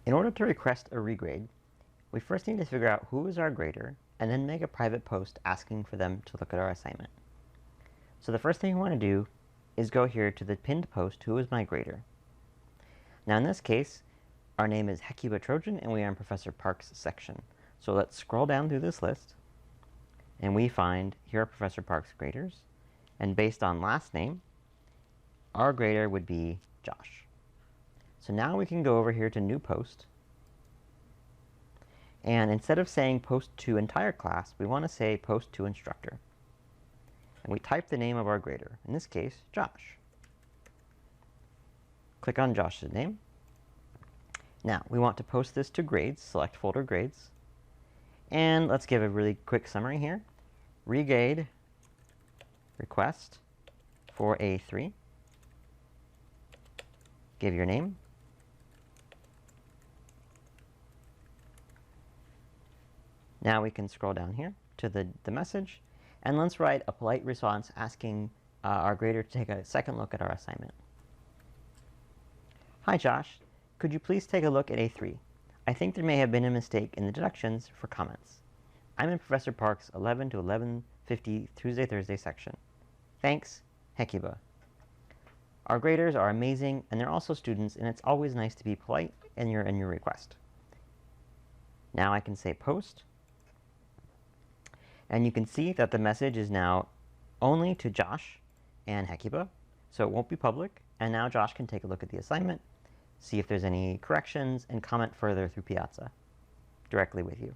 In order to request a regrade, we first need to figure out who is our grader and then make a private post asking for them to look at our assignment. So the first thing we want to do is go here to the pinned post, who is my grader. Now in this case, our name is Hecuba Trojan and we are in Professor Parke's section. So let's scroll down through this list and we find here are Professor Parke's graders. And based on last name, our grader would be Josh. So now we can go over here to new post. And instead of saying post to entire class, we want to say post to instructor. And we type the name of our grader, in this case, Josh. Click on Josh's name. Now, we want to post this to grades, select folder grades. And let's give a really quick summary here. Regrade request for A3. Give your name. Now we can scroll down here to the message, and let's write a polite response asking our grader to take a second look at our assignment. Hi Josh, could you please take a look at A3? I think there may have been a mistake in the deductions for comments. I'm in Professor Parke's 11 to 11:50 Tuesday-Thursday section. Thanks, Hecuba. Our graders are amazing, and they're also students, and it's always nice to be polite in your request. Now I can say post. And you can see that the message is now only to Josh and Hecuba, so it won't be public. And now Josh can take a look at the assignment, see if there's any corrections, and comment further through Piazza directly with you.